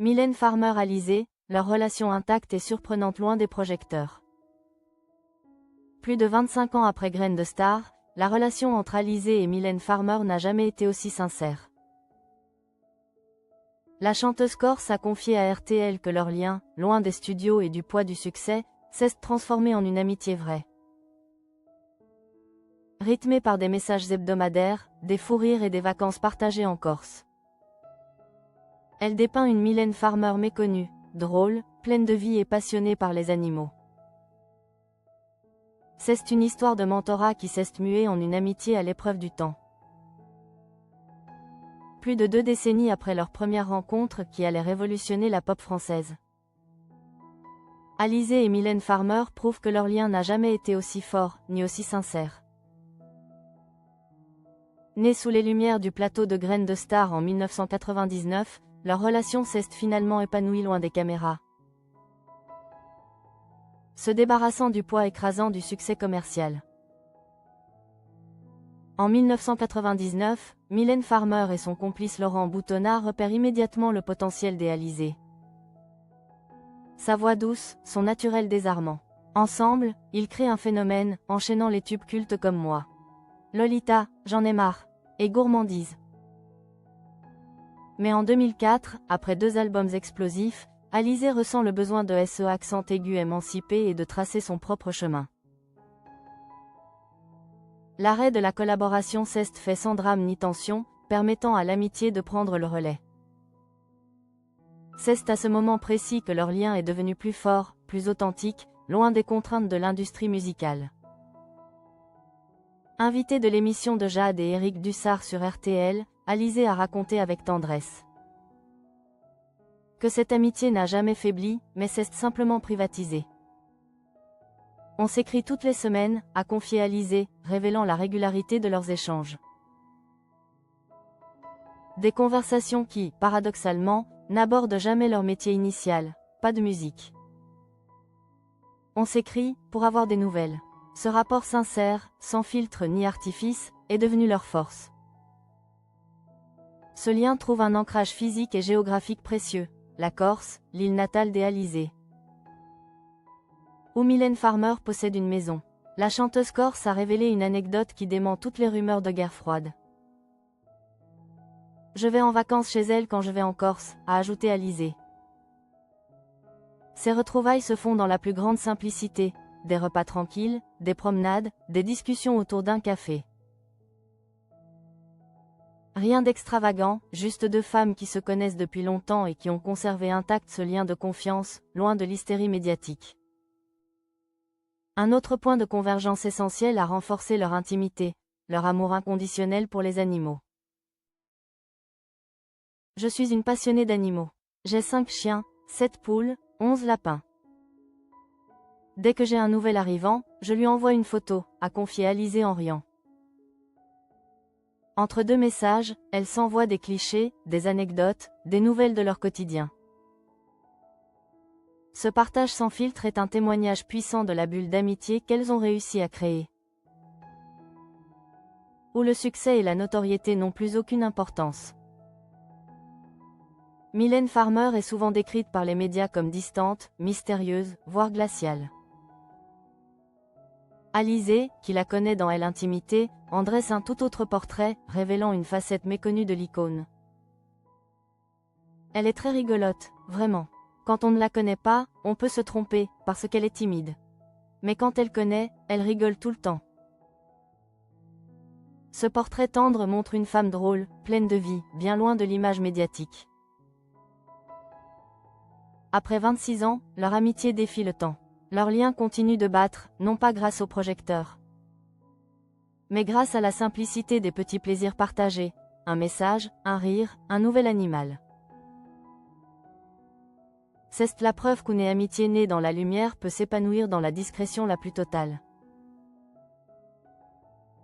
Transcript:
Mylène Farmer-Alizé, leur relation intacte et surprenante loin des projecteurs. Plus de 25 ans après Graines de Star, la relation entre Alizé et Mylène Farmer n'a jamais été aussi sincère. La chanteuse corse a confié à RTL que leur lien, loin des studios et du poids du succès, s'est transformé en une amitié vraie. Rythmée par des messages hebdomadaires, des fous rires et des vacances partagées en Corse. Elle dépeint une Mylène Farmer méconnue, drôle, pleine de vie et passionnée par les animaux. C'est une histoire de mentorat qui s'est muée en une amitié à l'épreuve du temps. Plus de 2 décennies après leur première rencontre qui allait révolutionner la pop française. Alizé et Mylène Farmer prouvent que leur lien n'a jamais été aussi fort, ni aussi sincère. Nés sous les lumières du plateau de Graines de Star en 1999, leur relation s'est finalement épanouie loin des caméras. Se débarrassant du poids écrasant du succès commercial. En 1999, Mylène Farmer et son complice Laurent Boutonnat repèrent immédiatement le potentiel des Alizé. Sa voix douce, son naturel désarmant. Ensemble, ils créent un phénomène, enchaînant les tubes cultes comme Moi, Lolita, J'en ai marre, et Gourmandise. Mais en 2004, après 2 albums explosifs, Alizé ressent le besoin de se accent aigu émancipé et de tracer son propre chemin. L'arrêt de la collaboration s'est fait sans drame ni tension, permettant à l'amitié de prendre le relais. C'est à ce moment précis que leur lien est devenu plus fort, plus authentique, loin des contraintes de l'industrie musicale. Invité de l'émission de Jade et Éric Dussart sur RTL, Alizé a raconté avec tendresse que cette amitié n'a jamais faibli, mais s'est simplement privatisée. On s'écrit toutes les semaines, a confié Alizé, révélant la régularité de leurs échanges. Des conversations qui, paradoxalement, n'abordent jamais leur métier initial, pas de musique. On s'écrit, pour avoir des nouvelles. Ce rapport sincère, sans filtre ni artifice, est devenu leur force. Ce lien trouve un ancrage physique et géographique précieux, la Corse, l'île natale des Alizé. Où Mylène Farmer possède une maison. La chanteuse corse a révélé une anecdote qui dément toutes les rumeurs de guerre froide. Je vais en vacances chez elle quand je vais en Corse, a ajouté Alizé. Ces retrouvailles se font dans la plus grande simplicité, des repas tranquilles, des promenades, des discussions autour d'un café. Rien d'extravagant, juste 2 femmes qui se connaissent depuis longtemps et qui ont conservé intact ce lien de confiance, loin de l'hystérie médiatique. Un autre point de convergence essentiel a renforcé leur intimité, leur amour inconditionnel pour les animaux. Je suis une passionnée d'animaux. J'ai 5 chiens, 7 poules, 11 lapins. Dès que j'ai un nouvel arrivant, je lui envoie une photo, a confié Alizé en riant. Entre 2 messages, elles s'envoient des clichés, des anecdotes, des nouvelles de leur quotidien. Ce partage sans filtre est un témoignage puissant de la bulle d'amitié qu'elles ont réussi à créer. Où le succès et la notoriété n'ont plus aucune importance. Mylène Farmer est souvent décrite par les médias comme distante, mystérieuse, voire glaciale. Alizé, qui la connaît dans Elle Intimité, en dresse un tout autre portrait, révélant une facette méconnue de l'icône. Elle est très rigolote, vraiment. Quand on ne la connaît pas, on peut se tromper, parce qu'elle est timide. Mais quand elle connaît, elle rigole tout le temps. Ce portrait tendre montre une femme drôle, pleine de vie, bien loin de l'image médiatique. Après 26 ans, leur amitié défie le temps. Leur lien continue de battre, non pas grâce aux projecteurs, mais grâce à la simplicité des petits plaisirs partagés, un message, un rire, un nouvel animal. C'est la preuve qu'une amitié née dans la lumière peut s'épanouir dans la discrétion la plus totale.